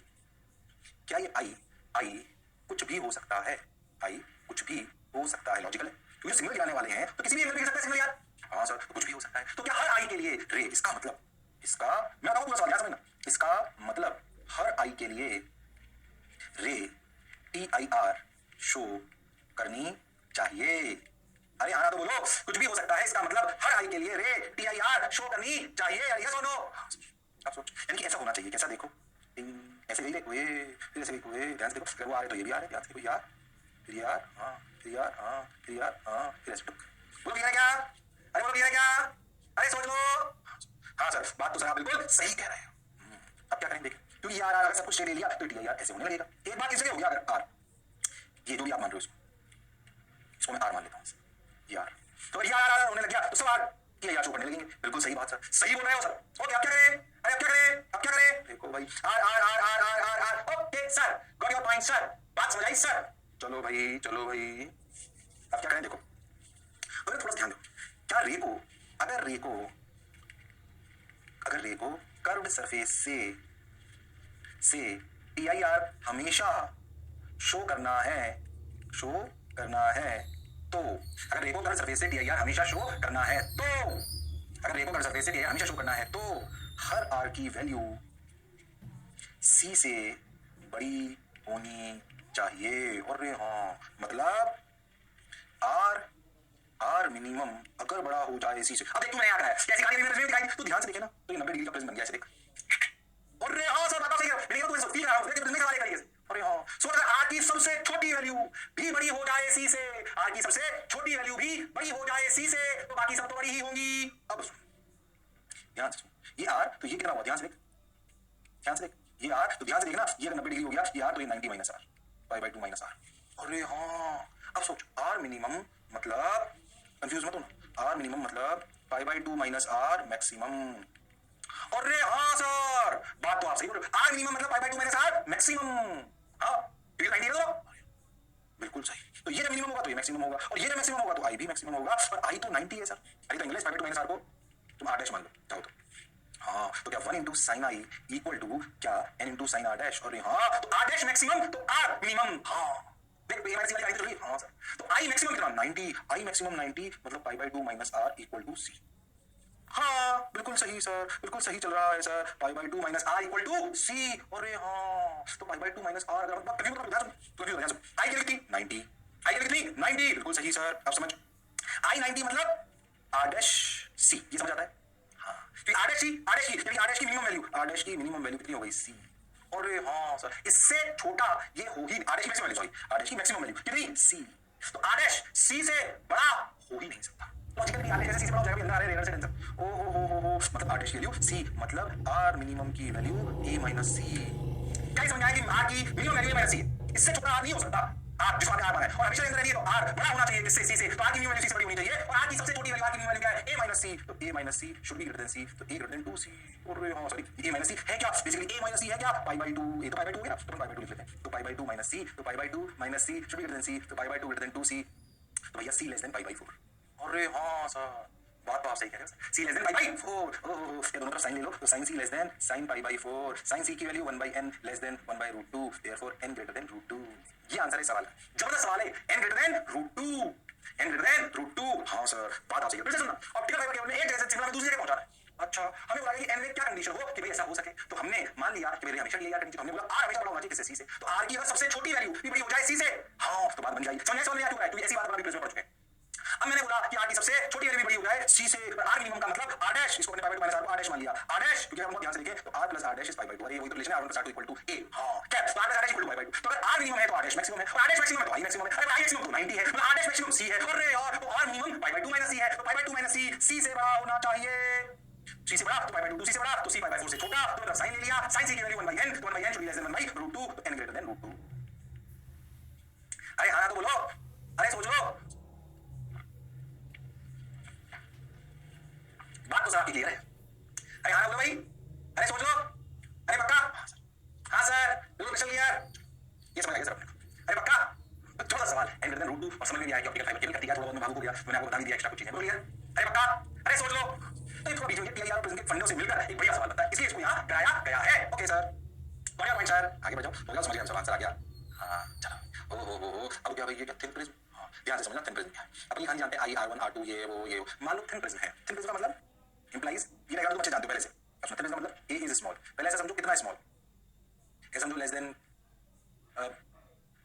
क्या ये आई कुछ भी हो सकता है, आई कुछ भी हो सकता है, लॉजिकल है, क्योंकि सिग्नल गिराने वाले हैं तो किसी भी एंगल पे गिर सकता है सिग्नल यार। हाँ सर, तो कुछ भी हो सकता है, तो क्या हर आई के लिए रे, इसका मतलब, इसका मैं बताऊं पूरा सवाल याद समझना, इसका मतलब हर आई के लिए रे TIR शो करनी चाहिए। अरे आना तो बोलो, कुछ भी हो सकता है, इसका मतलब हर आई के लिए रे TIR शो करनी चाहिए, यस और नो। अब सोच, यानी कि ऐसा होना चाहिए, कैसा देखो, ऐसे ही देखो, ये फिर ऐसे देखो, ये ध्यान से देखो, अगर वो आ रहे तो ये भी आ रहे, ध्यान से देखो, यार फिर यार हाँ, फिर यार हाँ, फिर यार हाँ, फिर ऐसे बोलो क्लियर है क्या? अरे बोलो क्लियर है क्या? सर आप बिल्कुल सही कह रहे हैं। अब क्या करेंगे देखिए, क्योंकि यार अगर सब कुछ ले लिया तो टी आई आर ऐसे होने लगेगा। एक बात इसलिए हो गया, अगर आर ये जो भी आप मान रहे हो इसको मैं आर मान लेता हूँ, यार तो यार होने लग गया तो सब R T I R show करने लगेंगे। बिल्कुल सही बात सर, सही बोल रहे हो सर। ओके अब क्या करें, अरे अब क्या करें, अब क्या करें, देखो भाई r r r r r r r okay sir, got your point sir, बात समझ आई सर। चलो भाई चलो भाई, अब क्या करें देखो, अगर थोड़ा ध्यान दो, क्या रेको अगर रेको अगर रेको कर्व्ड सरफेस से टी आई आर हमेशा शो करना है तो अगर रेको कर्व सरफेस से टी आई आर हमेशा शो करना है तो अगर रेको कर्व सरफेस से टी आई आर हमेशा शो करना है तो हर आर की वैल्यू सी से बड़ी होनी चाहिए। और हाँ मतलब आर मिनिमम अगर बड़ा हो जाए सी से। अब देख तू मैंने यहाँ कराया कैसी गाड़ी मैंने दिखाई, तू ध्यान से देखे ना तो ये 90 डिग्री का प्रिज्म बन गया ऐसे देख। और हाँ सर बात सही है, मैंने तो फील रहा हूं लेकिन तुमने सवाल करिए। अरे हाँ सो अगर आर की सबसे छोटी वैल्यू भी बड़ी हो जाए सी से, आर की सबसे छोटी वैल्यू भी बड़ी हो जाए सी से तो बाकी सब तो बड़ी ही होंगी। अब ध्यान से ये आर तो ये कितना हुआ, ध्यान से देख, ध्यान से देख, ये आर तो ध्यान से देखना, ये अगर 90 डिग्री हो गया ये आर तो ये 90 minus r pi by 2 minus r. अरे हाँ अब सोच, आर मिनिमम मतलब कंफ्यूज मत होना, आर मिनिमम मतलब pi by 2 minus r maximum. अरे हाँ सर बात तो आप सही बोल रहे हो, आर मिनिमम मतलब pi by 2 minus r maximum. हाँ क्योंकि 90 है तो बिल्कुल सही, तो ये मिनिमम होगा तो ये मैक्सिमम होगा और ये मैक्सिमम होगा तो आई भी मैक्सिमम होगा। पर आई तो 90 है सर, आई तो English pi by 2 minus r को तुम आर डैश मान लो चाहो तो। हाँ तो क्या 1 into sine i equal to क्या n into sine r dash. और हाँ तो आर डैश मैक्सिमम तो आर मिनिमम। हाँ देख ये मैक्सिमम आई तो हाँ सर, तो आई मैक्सिमम कितना 90, आई मैक्सिमम 90 मतलब pi by 2 minus R equal to C. हाँ बिल्कुल सही सर, बिल्कुल सही चल रहा है sir, pi by 2 minus R equal to C. अरे हाँ तो पाई बाई 2 माइनस आर अगर मतलब कंफ्यूज आई की कितनी 90, आई की कितनी 90 बिल्कुल सही सर। अब समझ आई 90 मतलब आर डैश सी, ये समझ आता है। आर डैश की मिनिमम वैल्यू, आर डैश की मिनिमम वैल्यू कितनी हो गई सी। अरे हाँ सर इससे छोटा ये होगी आर डैश की maximum value, sorry r dash की मैक्सिमम वैल्यू कितनी सी, तो आर डैश सी से बड़ा हो ही नहीं सकता। लॉजिकली आर डैश सी से बड़ा हो जाएगा, अंदर आ रहे हैं से आंसर। ओ हो मतलब आर डैश की वैल्यू सी मतलब आर मिनिमम की वैल्यू ए माइनस सी। क्या समझ आया कि आर की मिनिमम वैल्यू ए माइनस सी, इससे छोटा आर नहीं हो सकता। आर जिसको आर माना है और हमेशा अंदर रहती है तो आर बड़ा होना चाहिए किससे सी से, तो आर की मिनिमम वैल्यू सी से बड़ी होनी चाहिए और आर की सबसे छोटी वैल्यू आर की मिनिमम वैल्यू क्या है ए माइनस सी, तो A minus C should be greater than C, तो ए ग्रेटर देन 2 सी। और हाँ सॉरी ए माइनस सी है क्या, बेसिकली ए माइनस सी है क्या पाई बाई 2, ये तो पाई बाई 2 हो गया तो पाई बाई 2 लिख लेते हैं, तो पाई बाई 2 माइनस सी, तो pi by 2 minus C should be greater than C, तो pi by 2 greater than 2 C, तो भैया C less than pi by 4। अरे हाँ सर बात तो आप सही कह रहे हो, C less than pi by 4। Oh ये दोनों तरफ साइन ले लो, तो sine C less than sine pi by 4, sine C की value 1 by n less than 1 by root 2, therefore n greater than root 2। ये आंसर है सवाल, जबरदस्त सवाल है, n greater than root 2, n greater than root 2। हाँ सर बात आप सही है, फिर से सुनना, ऑप्टिकल फाइबर केबल में एक जगह से सिग्नल दूसरी जगह पहुंचा रहा है। अच्छा हमें बोला कि n में क्या कंडीशन हो कि भाई ऐसा हो सके, तो हमने मान लिया कि मेरे हमेशा के लिए यार कंडीशन, हमने बोला r हमेशा बड़ा होना चाहिए किससे सी से, तो r की अगर सबसे छोटी वैल्यू भी बड़ी हो जाए सी से, हाँ तो बात बन जाएगी। समझ में आ चुका है, तो ऐसी बात अपना प्रिज्म पढ़ चुके हैं। अब मैंने बोला कि r की सबसे छोटी वैल्यू भी बड़ी हो जाए सी से, r मिनिमम का मतलब r डैश, इसको हमने पाई बाई 2 माइनस r को r डैश मान लिया, r डैश क्योंकि हम ध्यान से देखें तो r plus r dash is pi by 2, अरे वही तो रिलेशन है r1 plus r2 equal to a। हां क्या r plus r dash equal to pi by 2, तो अगर r मिनिमम है तो r डैश मैक्सिमम है, और r डैश मैक्सिमम है तो i मैक्सिमम है, अरे i मैक्सिमम तो 90 है, मतलब r डैश मैक्सिमम c है। अरे यार तो r minimum pi by 2 minus c है, तो pi by 2 minus c c से बड़ा होना चाहिए, c से बड़ा तो पाई बाई 2, c से बड़ा तो c पाई बाई 4 से छोटा, तो मतलब sin ले लिया, sin c की वैल्यू 1 बाई n, तो 1 by n should be less than 1 by root 2, तो n ग्रेटर देन रूट 2। अरे हां तो बोलो, अरे सोच लो, बात तो साफ क्लियर है। अरे हाँ बोलो भाई, अरे सोच लो, अरे पक्का, हाँ सर बिल्कुल क्वेश्चन क्लियर, ये समझ आ गया सर अपने। अरे पक्का छोटा सवाल है, n ग्रेटर देन रूट 2 और समझ में नहीं आया कि ऑप्टिकल फाइबर केबल का दिया, थोड़ा बहुत मैं भागू हो गया, मैंने आपको बता भी दिया, एक्स्ट्रा कुछ चीजें बोल दिया। अरे पक्का, अरे सोच लो, तो ये थोड़ा बीच में टीआईआर प्रिज्म के फंडों से मिलकर एक बढ़िया सवाल बनता है, इसलिए इसको यहाँ कराया गया है। ओके सर बढ़िया पॉइंट सर, आगे बढ़ जाओ, हो गया समझ गया सवाल, आंसर आ गया। हाँ चलो ओ अब क्या भाई ये क्या थिन प्रिज्म, हाँ ध्यान से समझना थिन प्रिज्म क्या है। अपनी कहानी जानते हैं आई R1 R2 ये वो, मान लो थिन प्रिज्म है, थिन प्रिज्म का मतलब इंप्लाइज ये रहेगा, तुम अच्छे जानते हो पहले से। अब थिन प्रिज्म का मतलब a इज स्मॉल, पहले ऐसा समझो कितना स्मॉल, ऐसा समझो लेस देन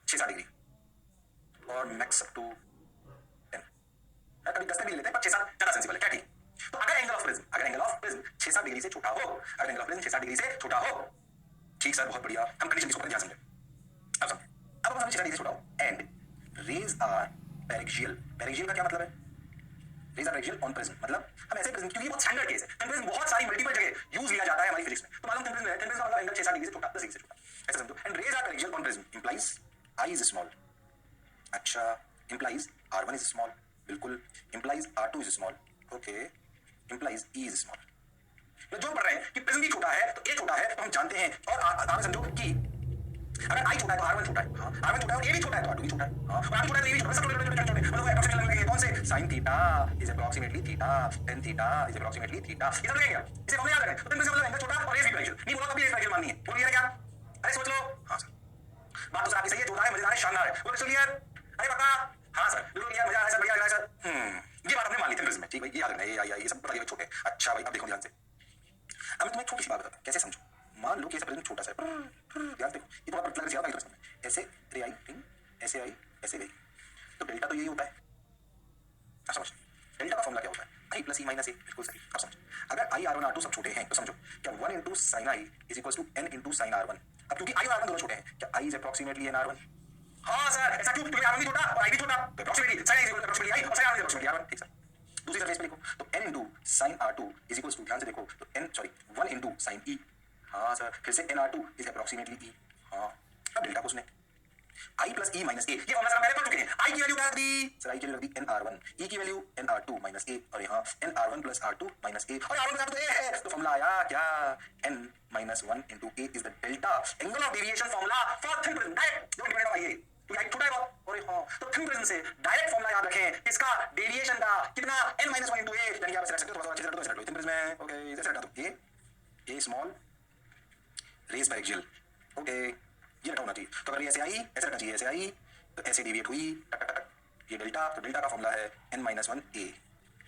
6-7 डिग्री और मैक्स अप टू 10, कभी 10 तक भी ले लेते हैं पर 6-7 ज्यादा सेंसिबल है क्या, ठीक। तो अगर एंगल ऑफ प्रिज्म 6-7 डिग्री से छोटा हो, अगर एंगल ऑफ प्रिज्म 6-7 डिग्री से छोटा हो, ठीक सर बहुत बढ़िया, हम कंडीशन इसको ध्यान समझे। अब समझे, अब हम 6-7 डिग्री से छोटा हो एंड रेज आर पेरिक्शियल, पेरिक्शियल का क्या मतलब है, रेज रेडियल ऑन प्रिज्म, मतलब हम ऐसे प्रिज्म, क्योंकि बहुत स्टैंडर्ड केस है, थिन प्रिज्म बहुत सारी मल्टीपल जगह यूज किया जाता है हमारी फिजिक्स में, तो मालूम थिन प्रिज्म है, थिन प्रिज्म का मतलब एंगल 6-7 डिग्री से छोटा, 10 डिग्री से छोटा, ऐसा समझो। And rays are radial on prism implies i is small, अच्छा इंप्लाइज r1 इज स्मॉल, बिल्कुल, implies r2 is small, okay, implies e is small. तो जो पढ़ रहे हैं कि प्रिज्म भी छोटा है तो a छोटा है, तो हम जानते हैं, और आप समझो कि अगर i छोटा है तो r1 छोटा है, हाँ r1 छोटा है, और a भी छोटा है तो r2 भी छोटा है, हाँ r2 छोटा है तो a भी छोटा है, सब छोटे मतलब एप्रोक्सीमेट लगेंगे, कौन से, sin theta is approximately theta, tan theta is approximately theta, ये सब लगेंगे, इसे फॉर्मूला याद रखें। तो प्रिज्म मतलब एंगल छोटा और a भी रेडियल, नहीं बोला कभी एक रेडियल माननी है, बोलिए क्या, अरे सोच लो, हाँ सर, बात तो सर आपकी सही है, जोरदार है, मजेदार है, शानदार है, बोलो क्लियर, अरे पक्का, हाँ सर बिल्कुल क्लियर, मजा आ रहा है सर, बढ़िया लग रहा है सर, ये बात हमने मान ली थी प्रिज्म में, ठीक भाई, ये याद रखना, ये सब पता छोटे, अच्छा भाई अब देखो ध्यान से, अब मैं तुम्हें छोटी सी बात बताता हूँ, कैसे समझो, मान लो कि ऐसा प्रिज्म छोटा सा है, ध्यान देखो, ये थोड़ा पतला कर दिया ऐसे रे आई रिंग, ऐसे आई, ऐसे गई, तो डेल्टा तो यही होता है, अब समझ, डेल्टा का फॉर्मूला क्या होता है, आई प्लस ई माइनस ए, बिल्कुल सही, अब समझ, अगर आई R1 R2 सब छोटे हैं तो समझो क्या 1 into sine i is equal to n into sine R1, अब क्योंकि आई और R1 दोनों छोटे हैं, क्या I is approximately n R1, हाँ सर ऐसा क्यों, क्योंकि R1 भी छोटा और आई भी छोटा, तो approximately sine i is equal to approximately i और sine R1 is approximately R1, ठीक सर। दूसरी सरफेस पे लिखो तो n into sine R2 is equal to, ध्यान से देखो तो n sorry 1 into sine e, हाँ सर, फिर से n R2 इज अप्रोक्सीमेटली ई, हाँ, अब डेल्टा को उसने i प्लस e माइनस ए, ये फॉर्मूला सर पहले पढ़ चुके हैं, i की वैल्यू क्या रख दी सर, i की वैल्यू रख दी nr1, e की वैल्यू nr2 माइनस ए, और यहाँ nr1 प्लस r2 माइनस ए, और r1 तो a है, तो फॉर्मूला आया क्या, n minus 1 into a is the delta angle of deviation formula for thin prism, direct don't depend on ये, तो आई छोटा है बहुत, और हाँ तो थिन प्रिज्म से डायरेक्ट फॉर्मूला याद रखें, इसका डेविएशन का कितना, n माइनस 1 इंटू a, यानी आप ऐसे रख सकते हो, थोड़ा अच्छे से रख दो, ऐसे रख लो थिन प्रिज्म में, ओके इधर से रखा दो a small rays by axial, okay ये रखा होना चाहिए, तो अगर ये ऐसे आई, ऐसे रखना चाहिए, ऐसे आई तो ऐसे डेविएट हुई, टक टक टक, ये डेल्टा, तो डेल्टा का फॉर्मूला है n माइनस 1 a,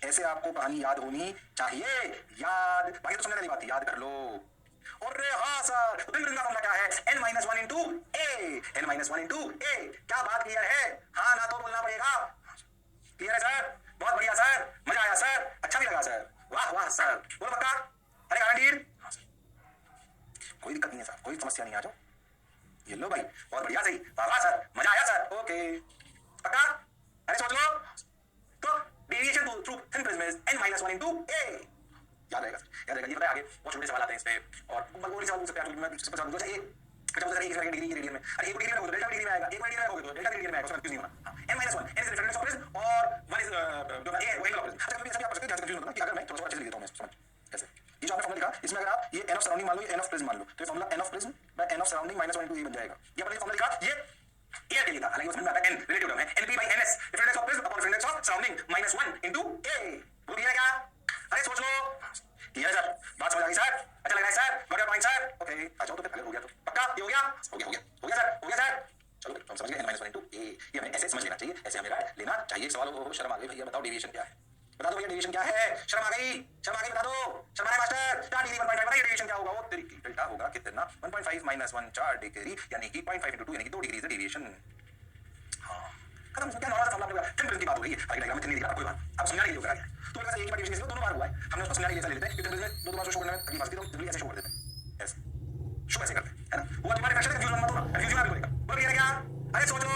ऐसे आपको कहानी याद होनी चाहिए, याद, बाकी तो समझने वाली बात, याद कर लो, और हाँ सर तो का फॉर्मूला क्या है, n माइनस 1 इंटू ए, n माइनस 1 इंटू ए, क्या बात क्लियर है, हाँ ना तो बोलना पड़ेगा, क्लियर है सर, बहुत बढ़िया सर, मजा आया सर, अच्छा भी लगा सर, वाह वाह सर, बोलो पक्का, अरे गारंटीड, कोई दिक्कत नहीं है सर, कोई समस्या नहीं, आ जाओ, ये लो भाई, बहुत बढ़िया, सही, वाह वाह सर, मजा आया सर, ओके पक्का, अरे सोच लो, तो deviation through thin prism is n minus 1 into A, याद रहेगा सर, याद रहेगा, ये बताया आगे बहुत छोटे सवाल आते हैं इस पे, और बगोली सवाल पूछ सकते हैं, मैं सिंपल सवाल पूछूंगा, अच्छा सर एक डिग्री की रेडियन में, अरे एक डिग्री में होगा तो डेल्टा डिग्री में आएगा, एक डिग्री में होगा तो डेल्टा डिग्री में आएगा, उसमें कंफ्यूज नहीं होना, n minus 1 n is reflected of prism और 1 इज जो है एंगल ऑफ प्रिज्म, अच्छा कभी सभी आप सकते हैं, कंफ्यूज होना कि अगर मैं थोड़ा सा अच्छे से लिख देता हूं, मैं समझ कैसे, ये जो आपने फॉर्मूला लिखा, इसमें अगर आप ये n ऑफ सराउंडिंग मान लो, ये n ऑफ प्रिज्म मान लो, तो ये formula n of prism by n of surrounding minus 1 into A बन जाएगा, ये अपने फॉर्मूला लिखा, ये एयर के लिए था, हालांकि उसमें आता है n रिलेटिव टर्म है, np by ns reflected of prism upon reflected of surrounding minus 1 into A, बोल दिया क्या, अरे सोच लो, क्लियर सर, बात समझ आ गई सर, अच्छा लग रहा है sir, got your point sir, okay आ जाओ, तो फिर हो गया, तो पक्का ये हो गया, हो गया हो गया हो गया सर, हो गया सर, चलो हम समझ गए n माइनस 1 इंटू ए, ये हमें ऐसे समझ लेना चाहिए, ऐसे हमें लेना चाहिए, सवाल हो शर्म आ गई भैया, बताओ डेविएशन क्या है, बता दो भैया डेविएशन क्या है, शर्म आ गई, बता दो, शर्म आ रहा है मास्टर, 4 डिग्री 1.5 बताइए डेविएशन क्या होगा, वो तेरी डेल्टा होगा कितना 1.5 माइनस 1 4 डिग्री, यानी कि 0.5 इंटू 2 यानी कि 2 डिग्री इज द डेविएशन, हां खत्म, क्या नॉर्मल सा फॉर्मूला आपने थिन प्रिज्म की बात हो गई है, अगली डायग्राम में थिन नहीं दिखा कोई बात, अब समझाने के लिए होगा आगे, तो मेरे पास एक ही बार डेविएशन दोनों बार हुआ है, हमने उसको समझाने के लिए ऐसा ले लेते हैं, थिन प्रिज्म में दो बार शो करने में तकलीफ आती है, तो जल्दी ऐसे शो कर देते हैं, ऐसे शो ऐसे करते हैं, है ना, वो तुम्हारे फैशन कंफ्यूजन मत होना, कंफ्यूजन भी होएगा, बोल क्लियर है क्या, अरे सोच लो,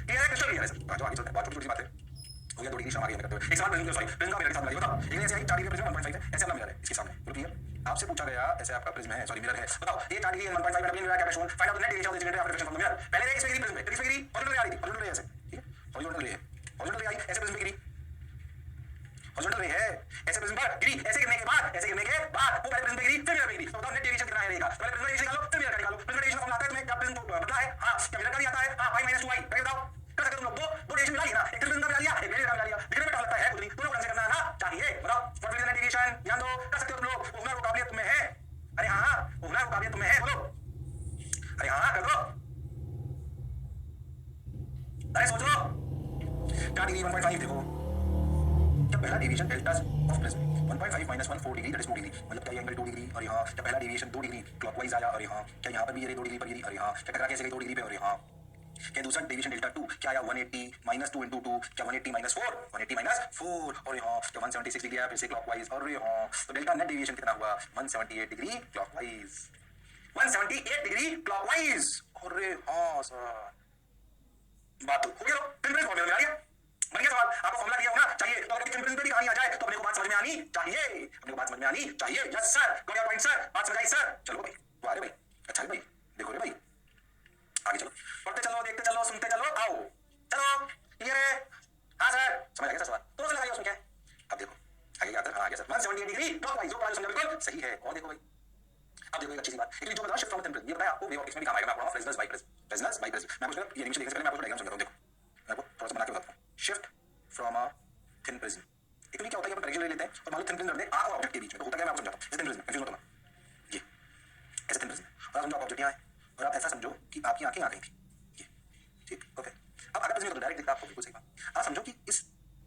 क्लियर है, क्रिस्टल क्लियर है सर, तो आगे चलते हैं, बहुत छोटी छोटी बातें हो गया, 2 डिग्री शर्म आ गई करते हुए, एक सवाल प्रिज्म, सॉरी प्रिज्म का मिरर के साथ मिलाइए, बताओ एक ऐसे आई 4 डिग्री प्रिज्म 1.5 है, ऐसे अपना मिरर है इसके सामने, बोलो क्लियर, आपसे पूछा गया ऐसे आपका प्रिज्म है, सॉरी मिरर है, बताओ ये 4 डिग्री 1.5 का प्लेन मिरर क्या shown, find out the net area of the generator after reflection from the mirror, पहले देख इसमें गिरी प्रिज्म में, किस पे गिरी, हॉरिजॉन्टल रे आ रही थी, हॉरिजॉन्टल रे ऐसे, ठीक है, हॉरिजॉन्टल रे है, हॉरिजॉन्टल रे आई ऐसे प्रिज्म पे गिरी, हॉरिजॉन्टल रे है, ऐसे प्रिज्म पर गिरी, ऐसे गिरने के बाद, ऐसे गिरने के बाद वो पहले प्रिज्म पे गिरी, फिर मिरर पे गिरी, तो बताओ नेट डेविएशन कितना आएगा, पहले प्रिज्म डेविएशन निकालो, फिर मिरर का निकालो, प्रिज्म डेविएशन फॉर्मूला आता है तुम्हें, क्या प्रिज्म पता है, हां क्या मिरर का भी आता है, हां i - 2i, करके बताओ, कर सकते तुम लोग, दो डेविएशन मिला लिया ना, एक प्रिज्म का मिला लिया, एक मिरर का मिला लिया, दिखने में क्या लगता है कुछ नहीं, दोनों को कैसे करना आना चाहिए, बताओ what is the net deviation, ध्यान दो, कर सकते हो तुम लोग, हुनर और काबिलियत तुम्हें है, अरे हां हुनर और काबिलियत तुम्हें है, बोलो, अरे हां कर दो, अरे सोचो, 4 डिग्री 1.5 देखो, क्या पहला deviation delta of prism 1.5 minus 1 4 degree that is 2 degree, मतलब क्या ये एंगल 2 डिग्री, और यहाँ क्या पहला डेविएशन 2 डिग्री क्लॉकवाइज आया, और यहाँ क्या यहाँ पर भी ये 2 डिग्री पर गिरी, और यहाँ क्या टकरा कैसे गई 2 डिग्री पे, और यहाँ क्या दूसरा डेविएशन डेल्टा 2 क्या आया 180 माइनस 2 इंटू 2, क्या 180 माइनस 4 180 माइनस 4, और यहाँ क्या 176 डिग्री आया फिर से क्लॉकवाइज, और यहाँ तो डेल्टा नेट डेविएशन कितना हुआ 178 डिग्री क्लॉकवाइज, 178 डिग्री क्लॉकवाइज, अरे हाँ सर, बात हो गया, फिर मेरे फॉर्मूला में आ गया, बन गया सवाल? आपको फॉर्मूला क्लियर होना चाहिए। तो अगर थिन प्रिज्म पे भी कहानी आ जाए तो अपने को बात समझ में आनी चाहिए, अपने को बात समझ में आनी चाहिए। Yes sir, got your point sir, बात समझ आई सर। चलो भाई, तो आ रहे भाई, अच्छा भाई, देखो रे भाई, आगे चलो, पढ़ते चलो, देखते चलो, सुनते चलो, आओ चलो ये रे। हाँ सर, समझ आ गया सर सवाल, तो लगाइए उसमें क्या है। अब देखो आगे क्या आता है। हाँ आ गया सर, 178 डिग्री क्लॉकवाइज, जो समझा बिल्कुल सही है। और देखो भाई, अब देखो एक अच्छी सी बात, एक जो बताया शिफ्ट फ्रॉम थिन प्रिज्म, ये बताया आपको वे ऑफ ऑप्टिक्स में भी काम आएगा। मैं आपको Fresnel by prism, Fresnel by prism. मैं आपको ये एनिमेशन देखने से पहले मैं आपको डायग्राम समझाता हूं। देखो मैं आपको थोड़ा सा बना के बताता हूं। Shift from a thin prism, actually क्या होता है, हम ट्रायंगल ले लेते हैं और मान लो थिन प्रिज्म रख दे आ और ऑब्जेक्ट के बीच में, तो होता क्या है मैं आपको समझाता हूं। जैसे थिन प्रिज्म, कंफ्यूज मत होना, ये ऐसे थिन प्रिज्म, और आप समझो ऑब्जेक्ट यहां है और आप ऐसा समझो कि आपकी आंखें यहां कहीं थी, ये ठीक, ओके। अब अगर प्रिज्म तो डायरेक्ट दिखता है आपको, बिल्कुल सही बात। आप समझो कि इस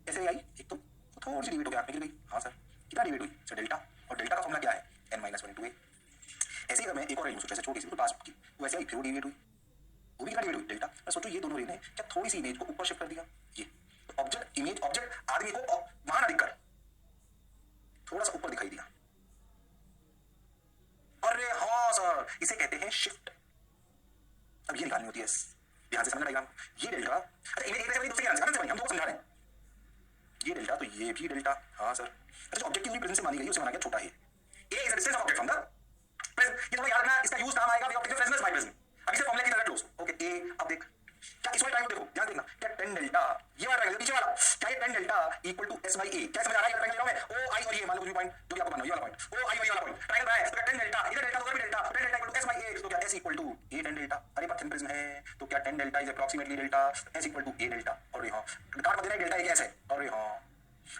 ऐसे आई एक तो थोड़ी सी डिवीट हो गया, आंखें गिर गई। हाँ सर, कितना डिवीट हुई सर? डेल्टा, और डेल्टा का फॉर्मूला क्या है? n-1 * a। ऐसे ही अगर मैं एक और रेंज सोचो, ऐसे छोटी सी बिल्कुल पास की, वो ऐसे ही फिर वो डिवीट हुई, वो भी कितना डिवीट हुई? डेल्टा। मैं सोचो ये दोनों रेंज है, क्या थोड़ी सी इमेज को ऊपर शिफ्ट कर दिया, ये तो ऑब्जेक्ट, इमेज ऑब्जेक्ट आदमी को वहां ना दिखकर थोड़ा सा ऊपर दिखाई दिया। अरे हाँ सर, इसे कहते हैं शिफ्ट। अब ये निकालनी होती है, ध्यान से समझना डायग्राम। ये डेल्टा, अच्छा इमेज एक से दूसरे के आंसर हम तो समझा रहे हैं। ये डेल्टा तो ये भी डेल्टा, हाँ सर। अच्छा ऑब्जेक्ट की दूरी प्रिज्म से मानी गई, उसे माना गया छोटा है। A is the distance of object from the prism. ये थोड़ा याद रखना, इसका यूज काम आएगा way of Fresnel by prism. अब इसे फॉर्मूला की तरह क्लोज, ओके। ए, अब देख क्या इस वाले ट्रायंगल देखो, ध्यान देखना, क्या tan डेल्टा, ये वाला ट्रायंगल पीछे वाला, क्या ये tan delta equal to s by a, क्या समझ आ रहा है? ये ट्रायंगल में o i और ये मान लो कोई पॉइंट जो भी आपको मानना है, ये वाला पॉइंट o i और ये वाला पॉइंट ट्रायंगल है, तो क्या tan डेल्टा, इधर डेल्टा उधर भी delta, tan delta equal to s by a, तो क्या s equal to a tan delta. अरे पर थिन प्रिज्म है तो क्या tan delta is approximately delta, s equal to a delta. और हां काट मत देना, डेल्टा एक ऐसे। और हां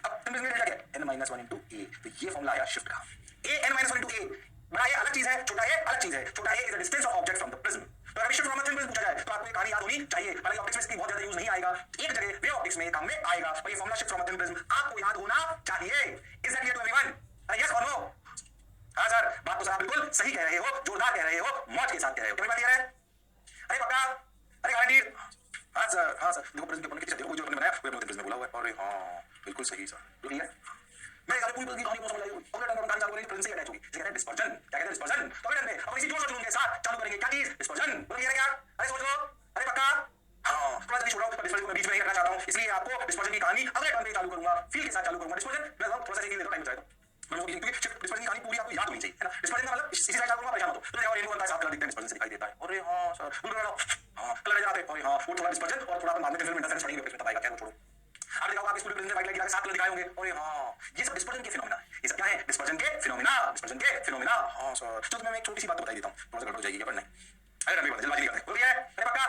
अब थिन प्रिज्म डेल्टा क्या है? n-1 * a, तो ये फॉर्मूला आया शिफ्ट का। a n-1 * a, बड़ा ये अलग चीज है, छोटा ये अलग चीज है। छोटा a is the distance of object from the prism. तो अगर शिफ्ट फ्रॉम थिन प्रिज्म पूछा जाए तो आपको ये कहानी याद होनी चाहिए। हालांकि ऑप्टिक्स में इसकी बहुत ज्यादा यूज नहीं आएगा, एक जगह वे ऑप्टिक्स में काम में आएगा, और ये formula shift from thin prism आपको याद होना चाहिए। Is that clear to everyone? अरे यस और नो? हां सर, बात तो सर आप बिल्कुल सही कह रहे हो, जोरदार कह रहे हो, मौज के साथ कह रहे हो। क्या बात क्लियर है? अरे पक्का, अरे गारंटी। हां सर, हां सर, देखो प्रिज्म के पॉइंट कितने देखो, जो आपने बनाया वो अपने प्रिज्म में बोला हुआ है। अरे हां बिल्कुल सही सर, बिल्कुल क्लियर। मैं यार पूरी कहानी को समझ आई होगी। अगले टाइम कहानी चालू करेंगे प्रिज्म से अटैच होगी, जिसे कहते हैं डिस्पर्जन। क्या कहते हैं? डिस्पर्जन। तो अगले टाइम में अब इसी जोर से जुनून के साथ चालू करेंगे क्या चीज? डिस्पर्जन। बोलो ये क्या? अरे सोच लो, अरे पक्का। हाँ थोड़ा सा छोड़ा हूं, डिस्पर्जन को मैं बीच में ही रखना चाहता हूं, इसलिए आपको डिस्पर्जन की कहानी अगले टाइम पे चालू करूंगा, फील के साथ चालू करूंगा। डिस्पर्जन मैं थोड़ा सा सीख लेता हूं, टाइम चाहिए तो मैं लोगों की डिस्पर्जन की कहानी पूरी आपको याद होनी चाहिए, है ना? डिस्पर्जन का मतलब इसी साइड चालू करूंगा, परेशान हो तो और इनको बनता है साफ कलर दिखता है, डिस्पर्जन से दिखाई देता है। अरे हां सर बिल्कुल हां कलर जाते हैं। अरे हां वो थोड़ा डिस्पर्जन और थोड़ा बाद में फिल्म इंटरफेरेंस पढ़ेंगे, तब आएगा, क्या वो छोड़ो। आप देखो आप स्कूल में वाइट लाइट लगा के सात कलर दिखाए होंगे। अरे हां ये सब डिस्पर्जन के फिनोमेना, ये सब क्या है? डिस्पर्जन के फिनोमेना, डिस्पर्जन के फिनोमेना। हां सर, तो तुम्हें मैं एक छोटी सी बात बताई देता हूं, थोड़ा सा गड़बड़ हो जाएगी पर नहीं। अरे रवि जल्दी करते हैं, बोलिए। अरे पक्का